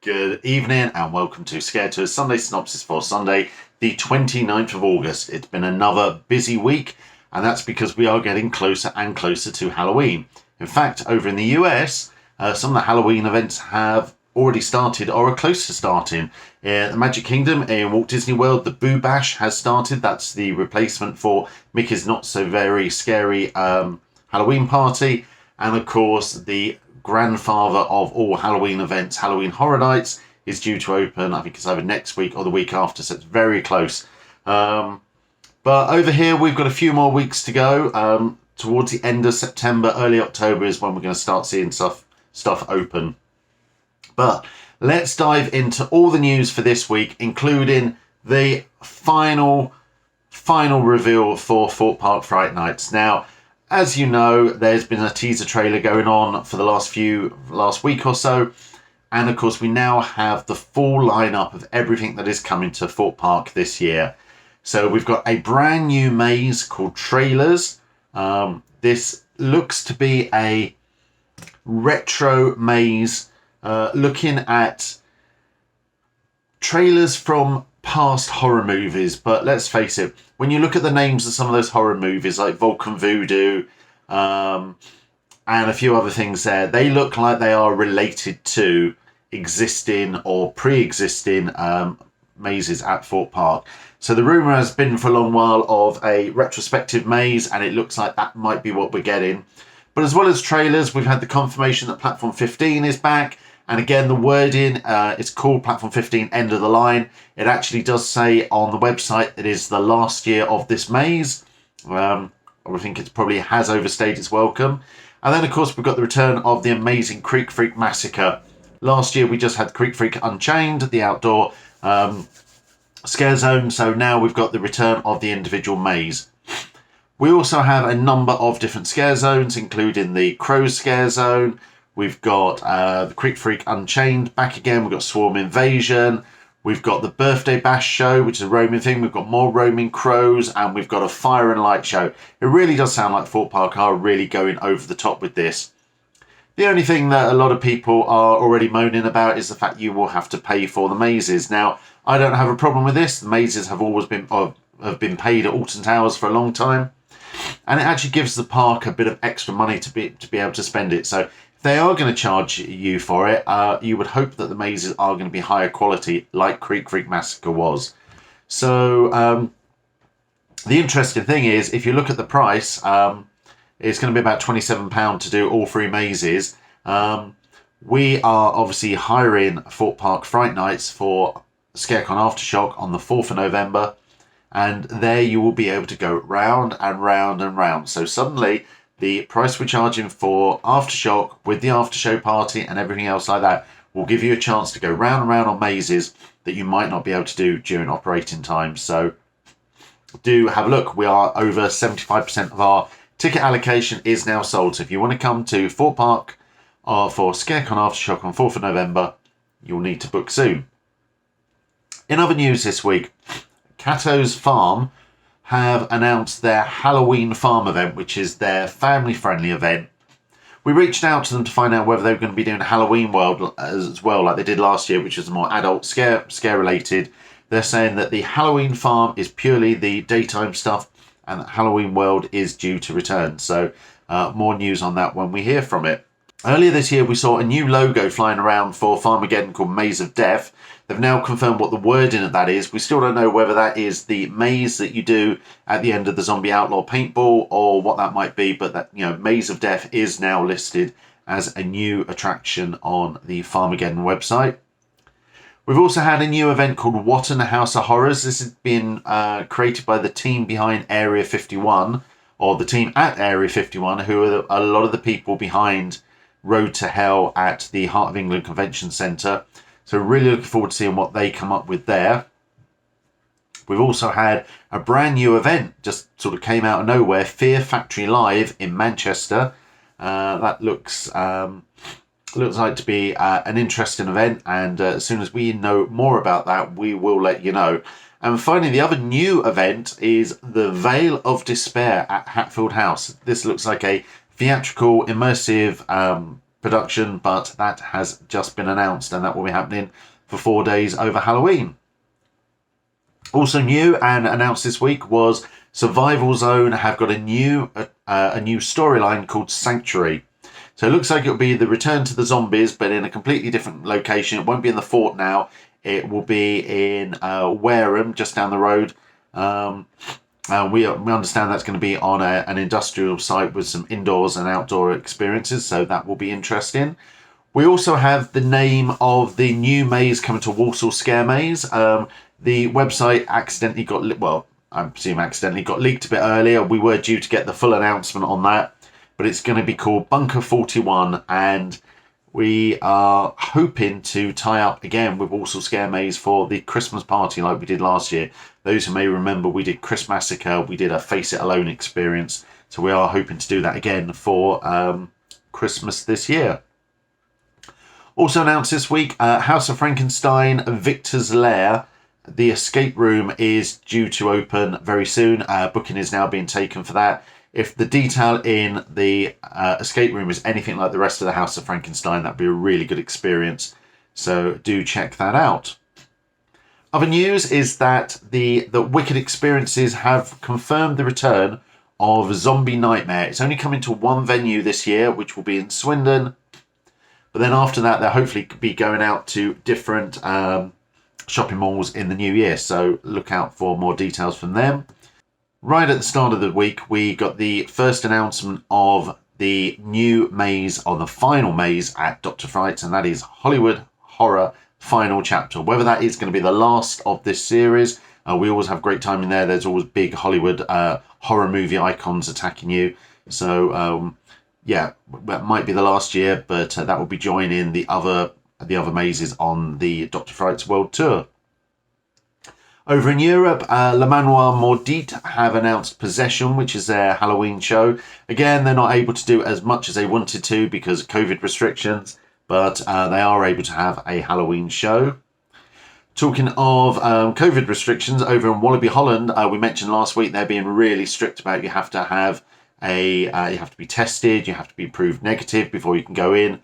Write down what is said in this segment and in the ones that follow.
Good evening and welcome to ScareTOUR Sunday Synopsis for Sunday, the 29th of August. It's been another busy week, and that's because we are getting closer and closer to Halloween. In fact, over in the US, some of the Halloween events have already started or are close to starting. The Magic Kingdom in Walt Disney World, the Boo Bash has started. That's the replacement for Mickey's Not So Very Scary Halloween Party. And of course, the grandfather of all Halloween events, Halloween Horror Nights, is due to open. I think it's either next week or the week after, so it's very close. But over here, we've got a few more weeks to go. Towards the end of September, early October is when we're going to start seeing stuff open. But let's dive into all the news for this week, including the final reveal for Thorpe Park Fright Nights. Now, as you know, there's been a teaser trailer going on for the last week or so. And of course, we now have the full lineup of everything that is coming to Thorpe Park this year. So we've got a brand new maze called Trailers. This looks to be a retro maze, looking at trailers from past horror movies. But let's face it, when you look at the names of some of those horror movies like Vulcan Voodoo and a few other things there, they look like they are related to existing or pre-existing mazes at Thorpe Park. So the rumour has been for a long while of a retrospective maze, and it looks like that might be what we're getting. But as well as trailers, we've had the confirmation that Platform 15 is back. And again, the wording, it's called Platform 15 End of the Line. It actually does say on the website it is the last year of this maze. I think it probably has overstayed its welcome. And then, of course, we've got the return of the amazing Creek Freak Massacre. Last year, we just had Creek Freak Unchained, the outdoor scare zone. So now we've got the return of the individual maze. We also have a number of different scare zones, including the Crows Scare Zone. We've got the Creek Freak Unchained back again. We've got Swarm Invasion. We've got the Birthday Bash show, which is a roaming thing. We've got more roaming crows, and we've got a Fire and Light show. It really does sound like Thorpe Park are really going over the top with this. The only thing that a lot of people are already moaning about is the fact you will have to pay for the mazes. Now, I don't have a problem with this. The mazes have always been paid at Alton Towers for a long time, and it actually gives the park a bit of extra money to be able to spend it. So if they are going to charge you for it, you would hope that the mazes are going to be higher quality, like Creek Freak Massacre was. So the interesting thing is, if you look at the price, it's going to be about £27 to do all three mazes. We are obviously hiring Thorpe Park Fright Nights for ScareCON Aftershock on the 4th of November. And there you will be able to go round and round and round. So suddenly, the price we're charging for Aftershock with the after show party and everything else like that will give you a chance to go round and round on mazes that you might not be able to do during operating time. So do have a look. We are over 75% of our ticket allocation is now sold. So if you want to come to Thorpe Park for ScareCON Aftershock on 4th of November, you'll need to book soon. In other news this week, Cattows Farm have announced their Halloween Farm event, which is their family-friendly event. We reached out to them to find out whether they were going to be doing Halloween World as well, like they did last year, which was more adult scare-related. They're saying that the Halloween Farm is purely the daytime stuff, and that Halloween World is due to return. So more news on that when we hear from it. Earlier this year, we saw a new logo flying around for Farmageddon called Maze of Death. They've now confirmed what the wording of that is. We still don't know whether that is the maze that you do at the end of the Zombie Outlaw paintball or what that might be. But that, you know, Maze of Death is now listed as a new attraction on the Farmageddon website. We've also had a new event called Whatton, a House of Horrors. This has been created by the team behind Area 51, or the team at Area 51, who are a lot of the people behind Road to Hell at the Heart of England Convention Centre. So really looking forward to seeing what they come up with there. We've also had a brand new event, just sort of came out of nowhere, Fear Factory Live in Manchester. That looks like to be an interesting event, and as soon as we know more about that, we will let you know. And finally, the other new event is the Veil of Despair at Hatfield House. This looks like a theatrical, immersive production, but that has just been announced, and that will be happening for 4 days over Halloween. Also new and announced this week was Survival Zone have got a new storyline called Sanctuary. So it looks like it'll be the return to the zombies, but in a completely different location. It won't be in the fort now. It will be in Wareham, just down the road. We understand that's going to be on an industrial site with some indoors and outdoor experiences, so that will be interesting. We also have the name of the new maze coming to Walsall Scare Maze. The website accidentally got, well, I presume accidentally got leaked a bit earlier. We were due to get the full announcement on that, but it's going to be called Bunker 41, and we are hoping to tie up again with Walsall Scare Maze for the Christmas party like we did last year. Those who may remember, we did Christmassacre, we did a Face It Alone experience, so we are hoping to do that again for Christmas this year. Also announced this week, House of Frankenstein, Victor's Lair. The escape room is due to open very soon. Booking is now being taken for that. If the detail in the escape room is anything like the rest of the House of Frankenstein, that'd be a really good experience. So do check that out. Other news is that the Wicked Experiences have confirmed the return of Zombie Nightmare. It's only coming to one venue this year, which will be in Swindon. But then after that, they'll hopefully be going out to different shopping malls in the new year. So look out for more details from them. Right at the start of the week, we got the first announcement of the new maze, or the final maze at Dr. Frights, and that is Hollywood Horror Final Chapter. Whether that is going to be the last of this series, we always have a great time in there. There's always big Hollywood horror movie icons attacking you. So yeah, that might be the last year, but that will be joining the other mazes on the Dr. Frights World Tour. Over in Europe, Le Manoir Maudit have announced Possession, which is their Halloween show. Again, they're not able to do as much as they wanted to because of COVID restrictions, but they are able to have a Halloween show. Talking of COVID restrictions, over in Walibi, Holland, we mentioned last week they're being really strict about you have to have you have to be tested, you have to be proved negative before you can go in.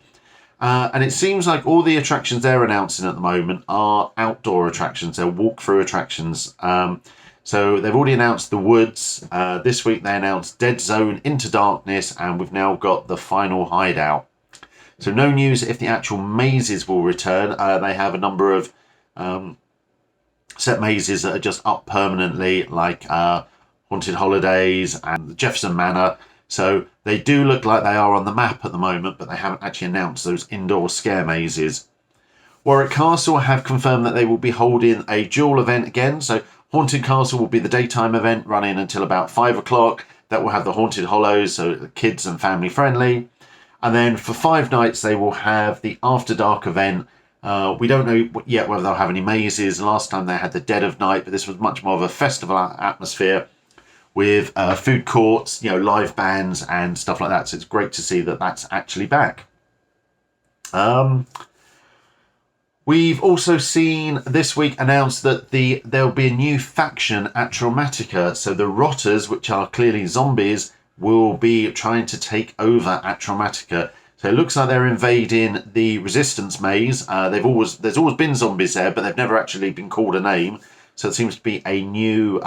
And it seems like all the attractions they're announcing at the moment are outdoor attractions. They're walk-through attractions. So they've already announced The Woods. This week they announced Dead Zone, Into Darkness, and we've now got the final Hideout. So no news if the actual mazes will return. They have a number of set mazes that are just up permanently, like Haunted Holidays and the Jefferson Manor. So they do look like they are on the map at the moment, but they haven't actually announced those indoor scare mazes. Warwick Castle have confirmed that they will be holding a dual event again. So Haunted Castle will be the daytime event running until about 5 o'clock. That will have the Haunted Hollows, so kids and family friendly. And then for 5 nights, they will have the After Dark event. We don't know yet whether they'll have any mazes. Last time they had the Dead of Night, but this was much more of a festival atmosphere, with food courts, live bands and stuff like that. So it's great to see that that's actually back. We've also seen this week announced that there'll be a new faction at Traumatica. So the Rotters, which are clearly zombies, will be trying to take over at Traumatica. So it looks like they're invading the Resistance maze. There's always been zombies there, but they've never actually been called a name. So it seems to be a new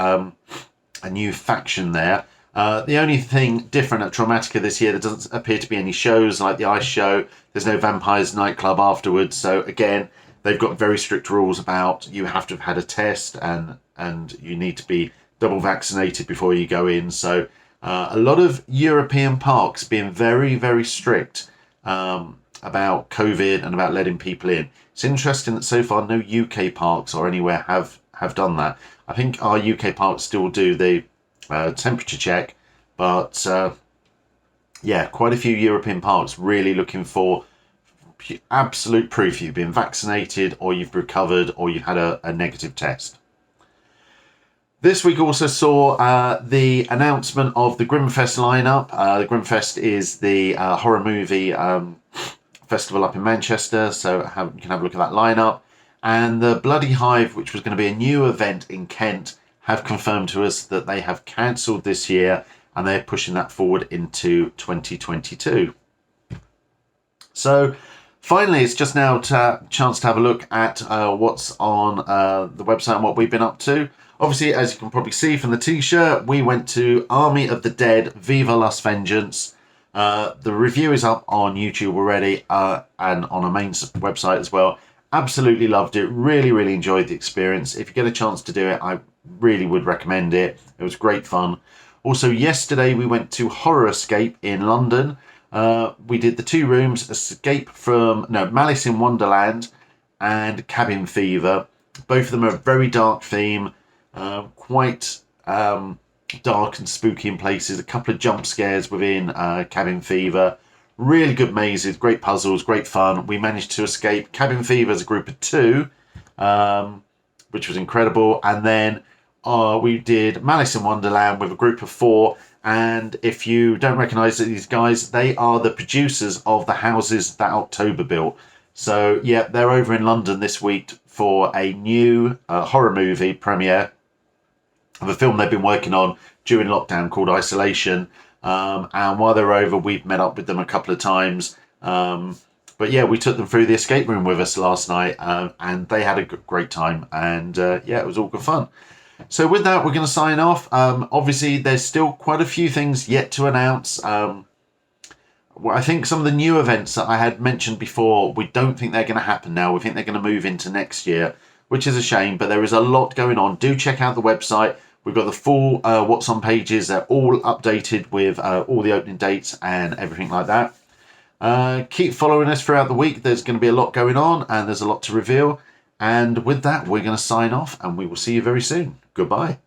faction there. The only thing different at Traumatica this year, there doesn't appear to be any shows like the Ice Show. There's no Vampires nightclub afterwards. So again, they've got very strict rules about you have to have had a test and you need to be double vaccinated before you go in. So a lot of European parks being very, very strict about COVID and about letting people in. It's interesting that so far no UK parks or anywhere have done that. I think our UK parks still do the temperature check, but yeah, quite a few European parks really looking for absolute proof you've been vaccinated or you've recovered or you've had a negative test. This week also saw the announcement of the Grimmfest lineup. The Grimmfest is the horror movie festival up in Manchester, so you can have a look at that lineup. And the Bloody Hive, which was going to be a new event in Kent, have confirmed to us that they have cancelled this year and they're pushing that forward into 2022. So finally, it's just now a chance to have a look at what's on the website and what we've been up to. Obviously, as you can probably see from the t-shirt, we went to Army of the Dead, Viva Las Vengeance. The review is up on YouTube already and on our main website as well. Absolutely loved it. Really, really enjoyed the experience. If you get a chance to do it, I really would recommend it. It was great fun. Also, yesterday we went to Horror Escape in London. We did the 2 rooms, Malice in Wonderland and Cabin Fever. Both of them are a very dark theme, quite dark and spooky in places. A couple of jump scares within Cabin Fever. Really good mazes, great puzzles, great fun. We managed to escape Cabin Fever as a group of 2, which was incredible. And then we did Malice in Wonderland with a group of 4. And if you don't recognise these guys, they are the producers of the houses that October built. So, yeah, they're over in London this week for a new horror movie premiere of a film they've been working on during lockdown called Isolation. And while they're over, we've met up with them a couple of times. But yeah, we took them through the escape room with us last night, and they had a great time. And yeah, it was all good fun. So with that, we're going to sign off. Obviously, there's still quite a few things yet to announce. I think some of the new events that I had mentioned before, we don't think they're going to happen now. We think they're going to move into next year, which is a shame. But there is a lot going on. Do check out the website. We've got the full What's On pages. They're all updated with all the opening dates and everything like that. Keep following us throughout the week. There's going to be a lot going on and there's a lot to reveal. And with that, we're going to sign off and we will see you very soon. Goodbye.